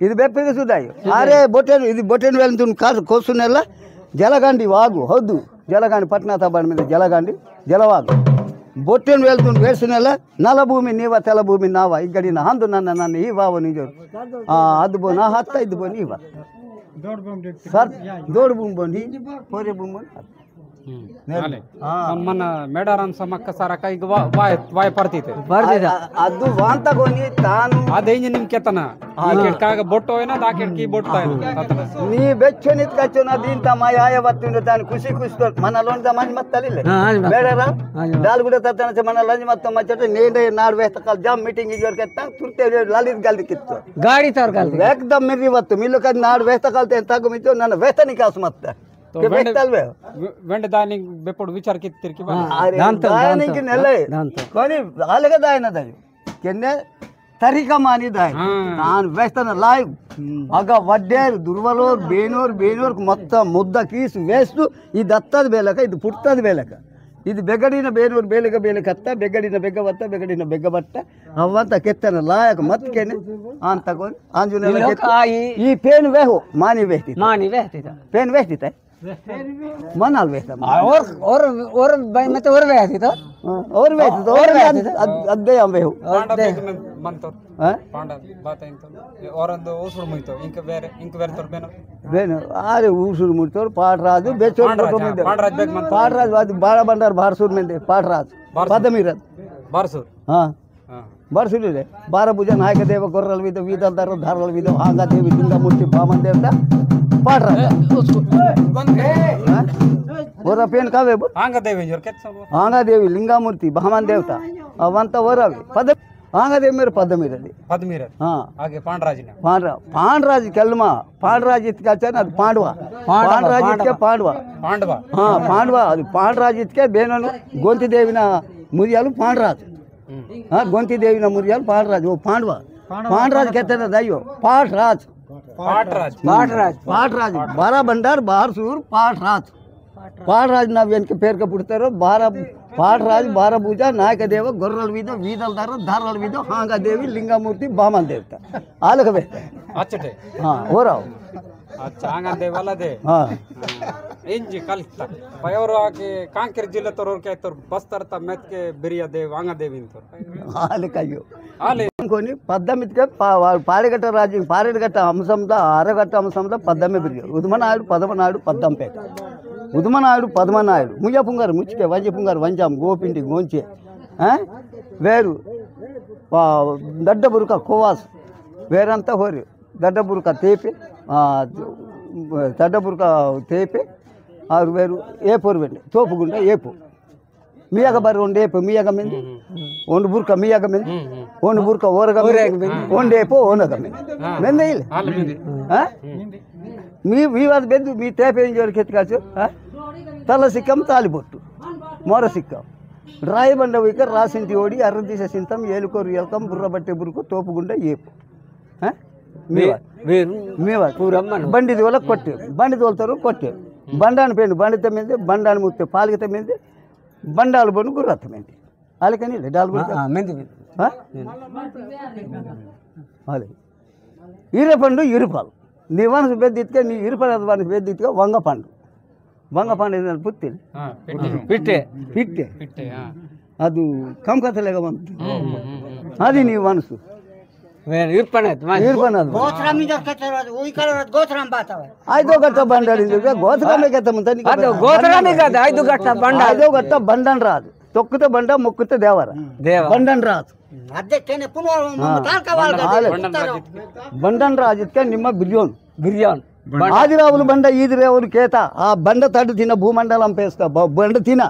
ఇది ಬೆಪ್ಪಿಗೆ ಸುದಾಯಿ ಆರೆ ಬೊಟೆನ್ ಇದು ಬೊಟೆನ್ వెళ్తుంది కాదు కోసునెల్ల జలగండి వాగు హౌదు జలగండి పట్నాత బండి మీద జలగండి జలవాగు బొట్టెన్ వెళ్తుంది వేసునెల్ల నల భూమి నీవ తెల భూమి నావ ఇగ్గడిన హందు నన్ను ఈ వావ నిజోరు ಅದು ಬೋ ನಾ ಹತ್ತ ಇದು ಬೋ ನೀವ ಸರ್ ದೊಡ್ಡ ಭೂಮಿ ಬಂದು ಪೋರೆ ಭೂಮಿ మన మేడారం సమ్మక్క సారక్క ಈಗ ವಾಯ್ ಪರ್ತಿತೆ ಅದು ವಾಂತಗೋನಿ ತಾನು ಅದೇಂಜ ನಿಮ್ ಕೆತ್ತನ ಕಾಗ ಬೊಟ್ಟು ಹೋಯ್ನ దాకెట్కి బొట్టు నీ బెచ్చనిత్ కచ్చన దీంత మా యాయ వత్తుండే దాని ఖుషి ఖుషితో మన లోన్ మంచి మత్తలిలే మేడరా దాల్ కూడా తత్తన మన లంజ్ మత్త మచ్చట నేనే నాడు వేస్తకాల జామ్ మీటింಗ್ ఇజర్ ಕೆತ್ತ ತುರ್ತೆ ಲಲಿತ್ ಗಲ್ದಿ ಕಿತ್ತು ಗಾಡಿ ತವರ್ ಗಲ್ದಿ ಏಕದಮ್ ಮಿರಿ ವತ್ತು ಮಿಲ್ಲು ಕದ್ ನಾಡು వేస్తకాల ಎಂತಾಗು ಮಿತ್ತು ನನ್ನ ವೇತನಿ ಕಾಸು ಮತ್ತ వెంట దానికి బెప్పుడు విచార కిత్తిరికి దానికి నెలే కొని అలాగే దాయనది కెన్నే తరిక మాని దాయ ನಾನು వేస్తాను లాయ్ అగ వడ్డేరు దుర్వలోర్ బేనోర్ మొత్తం ముద్ద కీసు వేస్తూ ఇది అత్తది బేలక ఇది పుట్టది బేలక ఇది ಬೆಗಡಿನ ಬೇನೂರು ಬೇಲಕತ್ತ ಬೆಗಡಿನ ಬೆಗ್ಗವತ್ತ ಬೆಗಡಿನ ಬೆಗ್ಗಬಟ್ಟ ಅವಂತ ಕೆತ್ತನ ಲಾಯಕ ಮತ್ಕೆನೆ ಅಂತ ತಗೊಂಡು ಆಂಜನೇಯ ಈ ಪೇನ್ ವೇಹು ಮಾನಿ ವೇಹ್ತಿತ ಪೇನ್ ವೇಹ್ತಿತ मनाल वेहता और भाई मैं तो और वेहता अद्दे हम वेहु ಮಂತೋರ್ ಪಾಂಡ ಬಾತ ಇಂತ ಅವರಂದು ಊಸುರು ಮುಯ್ತೋ ಇಂಕ ಬೇರೆ ತೋರ್ ಬೇನು ಆರೆ ಊಸುರು ಮುಯ್ತೋರ್ ಪಾಟರಾಜು ಬೇಚೋರ್ ಪಾಟರಾಜ್ ಬೇಗ ಮಂತ ಪಾಟರಾಜ್ ಅದು ಬಾಳ ಬಂಡಾರ ಬಾರ್ಸೂರ್ ಮೆಂದೆ ಪಾಟರಾಜ್ ಪದಮಿರದ್ ಬಾರ್ಸೂರ್ ಬಾರ್ಸೂರ್ ಇದೆ ಬಾರ ಭುಜ ನಾಯಕ ದೇವ ಗೊರ್ರಲ್ ವಿದ ವೀದಲ್ದಾರ ಧಾರವಾಳ ವಿದ ಹಾಂಗ ದೇವಿ ಲಿಂಗಮೂರ್ತಿ ಬಾಮನ್ ದೇವತಾ ಪಾಟರಾಜ್ ಓರ ಪೇನ್ ಕಾವೆ ಹಾಂಗ ದೇವಿ ಹಾಂಗ ದೇವಿ ಲಿಂಗಮೂರ್ತಿ ಬಾಮನ್ ದೇವತಾ ಅವಂತ ಓರವೆ ಪದ ಹಾಂಗದೇ ಮೇರೆ ಪದಮಿರಲಿ ಹಾಗೆ ಪಾಂಡರಾಜಿನ ಪಾಂಡರಾಜ್ ಕೆಲ್ಮ ಪಾಂಡರಾಜ್ ಇತ್ಕಾಚನ ಅದು ಪಾಂಡವ ಪಾಂಡರಾಜ್ ಇತ್ಕೆ ಪಾಂಡವ ಪಾಂಡವ ಅದು ಪಾಂಡರಾಜ್ ಇತ್ಕೆ ಬೇನನು ಗೊಂತಿ ದೇವಿನ ಮುರಿಯಾಲು ಪಾಂಡರಾಜ್ ಗೊಂತಿ ದೇವಿನ ಮುರಿಯಾಲು ಪಾಂಡರಾಜ್ ಓ ಪಾಂಡವ ಪಾಂಡರಾಜ್ ಕೆತ್ತನ ದಯ್ಯೋ ಪಾಟ್ರಾಜ್ ಬಾರ ಬಂಡಾರ್ ಬಾರ್ಸೂರ್ ಪಾಟ್ರಾಜ್ ನಾವು ಏನಕ್ಕೆ ಪೇರ್ಕ ಬಿಡ್ತಾರೋ ಪಾಟ್ರಾಜ್ ಬಾರ ಭುಜ ನಾಯಕ ದೇವ ಗೊರ್ರಲ್ ವಿದ ವೀದಲ್ದಾರ ಧಾರವಾಳ ವಿದ ಹಾಂಗ ದೇವಿ ಲಿಂಗಮೂರ್ತಿ ಬಾಮನ್ ದೇವತ ಆಲಕಬೇ ಅಚ್ಚಟೆ ಓರಾವ್ ಹಾಂಗ ದೇವಲ್ಲದೆ ಇಂಜಿ ಕಲ್ತ ಪಯವರು ಆಕೆ ಕಾಂಕೆರ್ ಜಿಲ್ಲೆ ತರೋರ್ ಕೈತೋರ್ ಬಸ್ತರ್ತ ಮೆತ್ಕೆ ಬಿರಿಯ ದೇವ್ ಹಾಂಗ ದೇವಿ ಇಂತೋರ್ ಆಲಕಯ್ಯೋ కొని పద్దమితికే పాడిగట్ట రాజ్యం పాడిగట్ట అంశంలో అరగట్ట అంశంలో పద్దమే బిరిగాడు ఉదుమనాయుడు పదమనాయుడు పద్దంపేట ఉదుమనాయుడు పద్మనాయుడు ముయ్యపుంగారు ముచ్చికే వంజపుంగారు వంజాం గోపింటి గోంచే వేరు దడ్డ బురుక కోవాస్ వేరంతా హోరి దడ్డ బురుక తేపే ఆరు వేరు ఏపూరు వెండి తోపుగుండ ఏపు మియాగ బరి ಒಂದು ಏಪು ಮಿಯಾಗ ಮೆಂದಿ ಒಂದು ಬುರ್ಕ ಮಿಯಾಗ ಮೆಂದಿ ಒಂದು ಬುರ್ಕ ಓರಗ ಮೆಂದಿ ಒಂದು ಏಪು ಓನಗ ಮೆಂದಿ ಮೆಂದೆ ಇಲ್ಲ మీ వాది బెద్దు మీ తేపేం జోరు కెత్తుకాచు తల సిక్కం తాలిబొట్టు మొర సిక్కం రాయి బండ వీక రాసింటి ఓడి అర్ర తీసే సింతం ఏలుకోరు ఎల్కం బుర్ర బట్టే బురుకు తోపుగుండ ఏపు బండి తోల కొట్టే బండి తోలుతారు కొట్టే బండాన్ని పెండు బండి తెమ్మింది బండాన్ని ముత్తే పాలికి తెమ్మింది బండాలు బొను గుర్రత్తమైంది వాళ్ళకని డాలు ఈరపండు ఇరుపాలు నీ మనసు బెద్దిత్తుగా నీ ఇరుపడ మనసు బెద్దిత్తుగా వంగపండు పుత్తి పిట్టే ಅದು ಕಂಕತಲೆಗ ಬಂತು ಅದು ನೀವು ಮನಸ್ಸು ఐదో గట్ట బండి గోత్రమే ఐదో గట్ట బండన్ రాదు తొక్కితే బండ మొక్కితే దేవర బండన్ రాదు బండన్ రాజుకే నిమ్మ బిర్యాన్ ఆదిరావులు బండ ఈదిరావులు కేత ఆ బండ తడ్డు తిన భూమండలం పేస్తా బండ తిన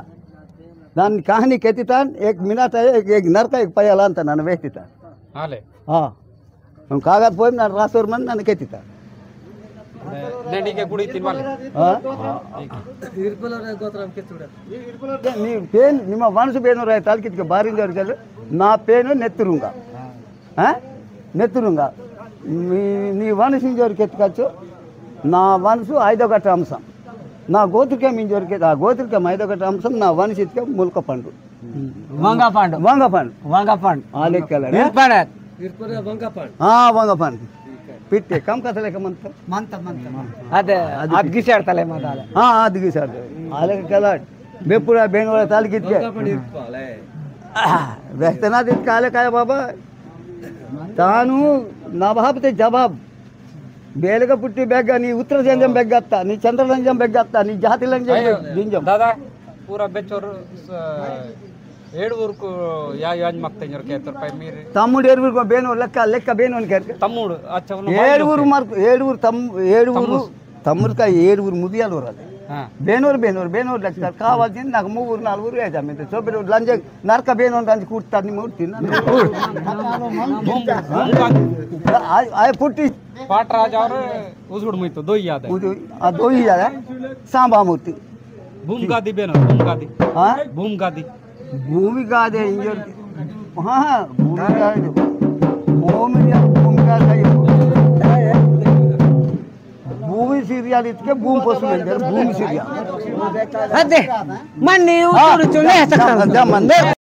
దాన్ని కాహని కెత్తితాన్ ఏక్ మినాట్ ఏక్ నరక ఏక్ పయ్యాల ಅಂತ ನಾನು ವೇಸ್ತಿತಾನ್ हम कागज पोई ನಾನು ರಾಸೋರ್ ಮಂದಿ ನಾನು ಕೆತ್ತಿತಾನ್ నీ పేన్ ನಿಮ್ಮ ಮನಸ್ಸು ಬೇನೂರ ತಾಲ್ಕಿತ್ಗೆ ಬಾರಿಂದವ್ರಿಗೆ ನಾ ಪೇನು నెత్తురుంగా నీ మనసింజోరికి ఎత్తుకోవచ్చు నా మనసు ఐదో గట్ట అంశం నా గోతురికే మింజోరికి ఆ గోతురికే ఐదో గట్ట అంశం నా వనసిత్కే ములక పండు వంగపండు ఆ లెక్కల వంగపండు పిట్టే కమ్ కథలేక మంత అదే అది గీసాడతలే మాదాలే అది గీసాడు అలాగే కదా బెప్పుడు బేన్ వాళ్ళ తాలికిచ్చే వ్యస్తనా కాలే కాయ బాబా తాను నవాబ్తే జవాబ్ బేలుగా పుట్టి బెగ్గ నీ ఉత్తర జంజం బెగ్గత్తా నీ చంద్రలంజం బెగ్గత్తా నీ జాతి లంజం గింజం दादा पूरा बेचोर ఏడుగురుకు యాజ్ మక్తంజర్ కేతర్ పై మీరు తమ్ముడు ఏడుగురు బేను లెక్క బేను అని కేర్ తమ్ముడు అచ్చా ఏడుగురు మార్కు ఏడుగురు తమ్ముడుకా ఏడుగురు ముదియాలు వరాలి బేనూరు లెక్క కావాల్సింది నాకు 3-4 వేసాం ఇంత చూపెట్టు లంజ నరక బేనూరు లంజ కూర్తాన్ని మూడు తిన్నాను పుట్టి पाट राजा और उजगुड़ में तो दो ही याद है दो ही याद है सांबा मूर्ति भूम गादी बेनो भूम गादी हाँ भूम गादी भूमि गादी इंजर हाँ भूमि भूमि सीरियल इतके भूम पशु भूमि सीरियल अदे मन्नी उतुरचु ले सकता